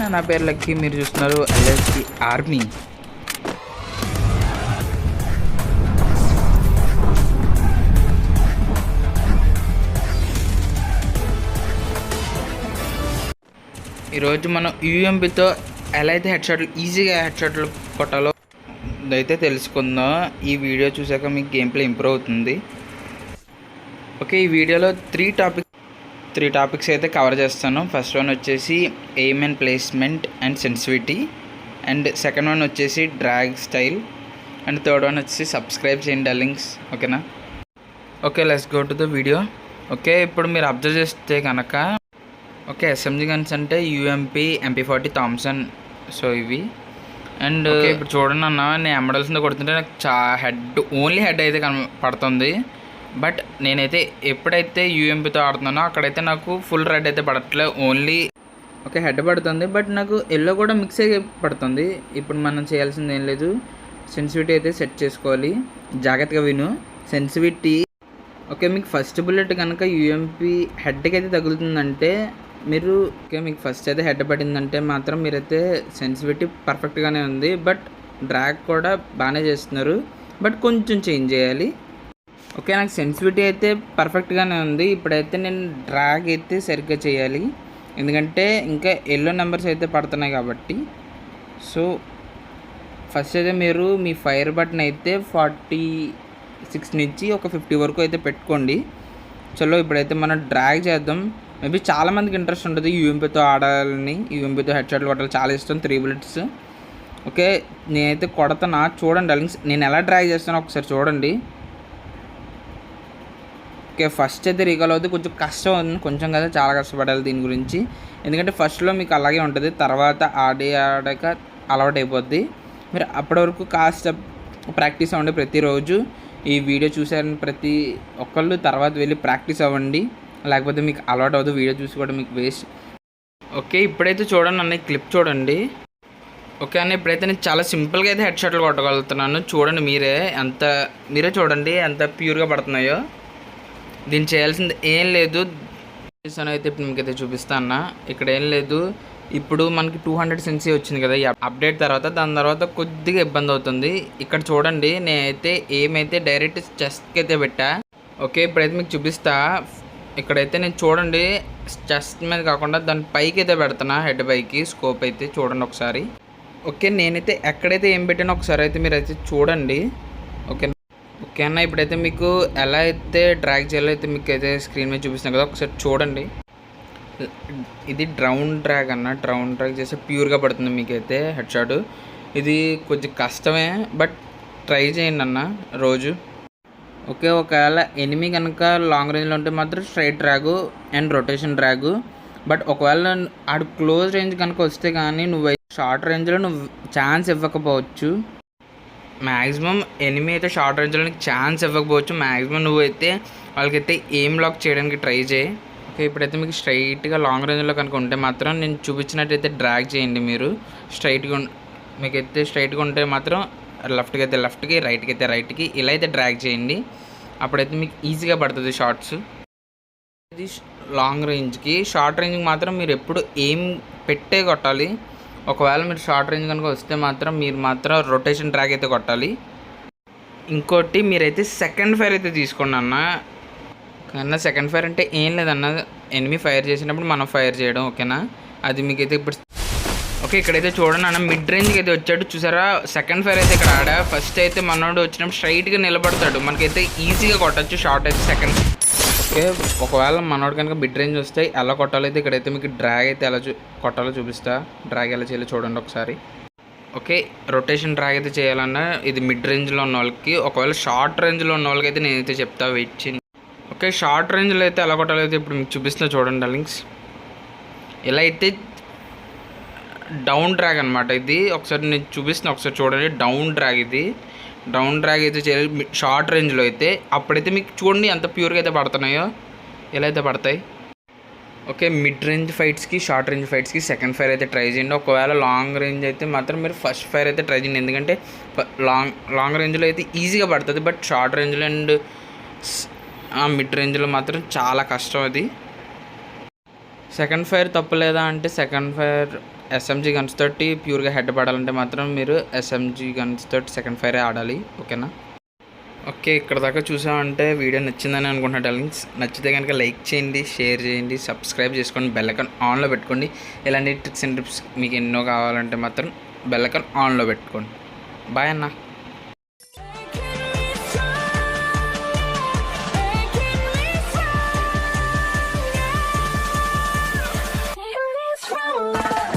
నా పేరు లక్కీ, మీరు చూస్తున్నారు ఎల్ఎస్సి ఆర్మీ. ఈరోజు మనం యూఎంపీతో ఎలా అయితే ఈజీగా హెడ్ షాట్లు కొట్టాలో అయితే తెలుసుకుందాం. ఈ వీడియో చూసాక మీకు గేమ్ ప్లే ఇంప్రూవ్ అవుతుంది. ఓకే, ఈ వీడియోలో త్రీ టాపిక్స్ అయితే కవర్ చేస్తాను. ఫస్ట్ వన్ వచ్చేసి aim and placement and sensitivity, and second one వచ్చేసి drag style, and third one వచ్చేసి సబ్స్క్రైబ్ చేయండి లింక్స్. ఓకేనా? Okay, let's go to the video. Okay, ఇప్పుడు మీరు అబ్జర్వ్ చేస్తే కనుక ఓకే, ఎస్ఎంజీ గన్స్ అంటే యూఎంపీ, MP40 థామ్సన్. సో ఇవి అండ్ ఇప్పుడు చూడండి అన్న, నేను ఎమ్మడాల్సిందే కొడుతుంటే నాకు ఓన్లీ హెడ్ అయితే పడుతుంది. బట్ నేనైతే ఎప్పుడైతే యూఎంపీతో ఆడుతున్నానో అక్కడైతే నాకు ఫుల్ రెడ్ అయితే పడట్లేదు, ఓన్లీ ఓకే హెడ్ పడుతుంది. బట్ నాకు ఎల్లో కూడా మిక్స్ అయ్యి పడుతుంది. ఇప్పుడు మనం చేయాల్సింది ఏం లేదు, సెన్సిటివిటీ అయితే సెట్ చేసుకోవాలి. జాగ్రత్తగా విను. సెన్సిటివిటీ ఓకే, మీకు ఫస్ట్ బుల్లెట్ కనుక యూఎంపీ హెడ్కి అయితే తగులుతుందంటే మీకు ఫస్ట్ అయితే హెడ్ పడిందంటే మాత్రం మీరైతే సెన్సిటివిటీ పర్ఫెక్ట్గానే ఉంది. బట్ డ్రాగ్ కూడా బాగానే చేస్తున్నారు, బట్ కొంచెం చేంజ్ చేయాలి. ఓకే, నాకు సెన్సిటివిటీ అయితే పర్ఫెక్ట్గానే ఉంది. ఇప్పుడైతే నేను డ్రాగ్ అయితే సరిగ్గా చేయాలి, ఎందుకంటే ఇంకా ఎల్లో నెంబర్స్ అయితే పడుతున్నాయి కాబట్టి. సో ఫస్ట్ అయితే మీరు మీ ఫైర్ బటన్ అయితే 46 నుంచి ఒక 50 వరకు అయితే పెట్టుకోండి. చలో ఇప్పుడైతే మనం డ్రాగ్ చేద్దాం. మేబీ చాలామందికి ఇంట్రెస్ట్ ఉంటుంది యూఎంపీతో ఆడాలని, యూఎంపీతో హెడ్ షాట్లు కొట్టాలి, చాలా ఇష్టం 3 bullets. ఓకే, నేనైతే కొడతానా చూడండి లింక్స్, నేను ఎలా డ్రాగ్ చేస్తానో ఒకసారి చూడండి. ఓకే, ఫస్ట్ అయితే రీకాల్ అవుతుంది, కొంచెం కష్టం అవుతుంది, కొంచెం కదా చాలా కష్టపడాలి దీని గురించి. ఎందుకంటే ఫస్ట్లో మీకు అలాగే ఉంటుంది, తర్వాత ఆడాక అలవాటు అయిపోద్ది. మీరు అప్పటి వరకు కాస్త ప్రాక్టీస్ అవ్వండి ప్రతిరోజు. ఈ వీడియో చూసారని ప్రతి ఒక్కళ్ళు తర్వాత వెళ్ళి ప్రాక్టీస్ అవ్వండి, లేకపోతే మీకు అలవాటు అవ్వదు. వీడియో చూసి కూడా మీకు వేస్ట్. ఓకే, ఇప్పుడైతే చూడండి అన్న, క్లిప్ చూడండి. ఓకే అన్న, ఇప్పుడైతే నేను చాలా సింపుల్గా అయితే హెడ్ షాట్లు కొట్టగలుగుతున్నాను. చూడండి మీరే చూడండి ఎంత ప్యూర్గా పడుతున్నాయో. దీన్ని చేయాల్సింది ఏం లేదు, అయితే ఇప్పుడు మీకైతే చూపిస్తాను. ఇక్కడ ఏం లేదు, ఇప్పుడు మనకి 200 సెన్సీ వచ్చింది కదా ఈ అప్డేట్ తర్వాత, దాని తర్వాత కొద్దిగా ఇబ్బంది అవుతుంది. ఇక్కడ చూడండి, నేనైతే ఏమైతే డైరెక్ట్ చెస్ట్కి అయితే పెట్టా. ఓకే, ఇప్పుడైతే మీకు చూపిస్తా. ఇక్కడైతే నేను చూడండి చెస్ట్ మీద కాకుండా దాని పైకి అయితే పెడుతున్నా, హెడ్ పైకి స్కోప్ అయితే చూడండి ఒకసారి. ఓకే, నేనైతే ఎక్కడైతే ఏం పెట్టానో ఒకసారి అయితే మీరు అయితే చూడండి. ఓకే ఓకే అన్న, ఇప్పుడైతే మీకు ఎలా అయితే డ్రాగ్ చేయాలో అయితే మీకు అయితే స్క్రీన్ మీద చూపిస్తున్నాను కదా, ఒకసారి చూడండి. ఇది డ్రౌన్ డ్రాగ్ అన్న, డ్రౌన్ డ్రాగ్ చేస్తే ప్యూర్గా పడుతుంది మీకైతే హెడ్ షాట్. ఇది కొంచెం కష్టమే, బట్ ట్రై చేయండి అన్న రోజు. ఓకే, ఒకవేళ ఎనిమి కనుక లాంగ్ రేంజ్లో ఉంటే మాత్రం స్ట్రైట్ డ్రాగు అండ్ రొటేషన్ డ్రాగు. బట్ ఒకవేళ ఆడు క్లోజ్ రేంజ్ కనుక వస్తే కానీ నువ్వు షార్ట్ రేంజ్లో నువ్వు ఛాన్స్ ఇవ్వకపోవచ్చు. మ్యాక్సిమం ఎనిమి అయితే షార్ట్ రేంజ్లో నీకు ఛాన్స్ ఇవ్వకపోవచ్చు. మ్యాక్సిమం నువ్వైతే వాళ్ళకైతే ఎయిమ్ లాక్ చేయడానికి ట్రై చేయి. ఓకే, ఇప్పుడైతే మీకు స్ట్రైట్గా లాంగ్ రేంజ్లో కనుక ఉంటే మాత్రం నేను చూపించినట్టయితే డ్రాగ్ చేయండి. మీరు మీకైతే స్ట్రైట్గా ఉంటే మాత్రం లెఫ్ట్కి అయితే లెఫ్ట్కి, రైట్కి అయితే రైట్కి, ఇలా అయితే డ్రాగ్ చేయండి. అప్పుడైతే మీకు ఈజీగా పడుతుంది షార్ట్స్. ఇది లాంగ్ రేంజ్కి. షార్ట్ రేంజ్కి మాత్రం మీరు ఎప్పుడు ఏం పెట్టే కొట్టాలి. ఒకవేళ మీరు షార్ట్ రేంజ్ కనుక వస్తే మాత్రం మీరు మాత్రం రొటేషన్ డ్రాగ్ అయితే కొట్టాలి. ఇంకోటి మీరైతే సెకండ్ ఫైర్ అయితే తీసుకోండి అన్న. కన్నా సెకండ్ ఫైర్ అంటే ఏం లేదన్న, ఎనిమి ఫైర్ చేసినప్పుడు మనం ఫైర్ చేయడం. ఓకేనా? అది మీకైతే ఇప్పుడు ఓకే, ఇక్కడైతే చూడండి అన్న, మిడ్ రేంజ్కి అయితే వచ్చాడు చూసారా. సెకండ్ ఫైర్ అయితే ఇక్కడ ఆడా. ఫస్ట్ అయితే మనోడు వచ్చినప్పుడు స్ట్రైట్గా నిలబడతాడు, మనకైతే ఈజీగా కొట్టచ్చు షార్ట్ అయితే సెకండ్. ఓకే, ఒకవేళ మనోడు కనుక మిడ్ రేంజ్ వస్తే ఎలా కొట్టాలో అయితే ఇక్కడైతే మీకు డ్రాగ్ అయితే ఎలా కొట్టాలో చూపిస్తా. డ్రాగ్ ఎలా చేయాలో చూడండి ఒకసారి. ఓకే, రొటేషన్ డ్రాగ్ అయితే చేయాలన్నా ఇది మిడ్ రేంజ్లో ఉన్న వాళ్ళకి. ఒకవేళ షార్ట్ రేంజ్లో ఉన్న వాళ్ళకి అయితే నేనైతే చెప్తా, వెయిట్ చేయండి. ఓకే, షార్ట్ రేంజ్లో అయితే ఎలా కొట్టాలో అయితే ఇప్పుడు మీకు చూపిస్తున్నా చూడండి లింక్స్. ఇలా అయితే డౌన్ డ్రాగ్ అనమాట ఇది. ఒకసారి నేను చూపిస్తున్నా, ఒకసారి చూడండి. డౌన్ డ్రాగ్ అయితే చేయాలి షార్ట్ రేంజ్లో అయితే. అప్పుడైతే మీకు చూడండి ఎంత ప్యూర్గా అయితే పడుతున్నాయో, ఎలా అయితే పడతాయి. ఓకే, మిడ్ రేంజ్ ఫైట్స్కి, షార్ట్ రేంజ్ ఫైట్స్కి సెకండ్ ఫైర్ అయితే ట్రై చేయండి. ఒకవేళ లాంగ్ రేంజ్ అయితే మాత్రం మీరు ఫస్ట్ ఫైర్ అయితే ట్రై చేయండి, ఎందుకంటే లాంగ్ రేంజ్లో అయితే ఈజీగా పడుతుంది. బట్ షార్ట్ రేంజ్లో అండ్ మిడ్ రేంజ్లో మాత్రం చాలా కష్టం అది. సెకండ్ ఫైర్ తప్పలేదా అంటే సెకండ్ ఫైర్ ఎస్ఎంజీ గన్స్ తోటి ప్యూర్గా హెడ్ పడాలంటే మాత్రం మీరు ఎస్ఎంజీ గన్స్ తోటి సెకండ్ ఫైరే ఆడాలి. ఓకేనా? ఓకే, ఇక్కడ దాకా చూసామంటే వీడియో నచ్చిందని అనుకుంటున్నా డార్లింగ్స్. నచ్చితే కనుక లైక్ చేయండి, షేర్ చేయండి, సబ్స్క్రైబ్ చేసుకోండి, బెల్ ఐకాన్ ఆన్లో పెట్టుకోండి. ఇలాంటి ట్రిక్స్ అండ్ టిప్స్ మీకు ఎన్నో కావాలంటే మాత్రం బెల్ ఐకాన్ ఆన్లో పెట్టుకోండి. బాయ్ అన్న. From love.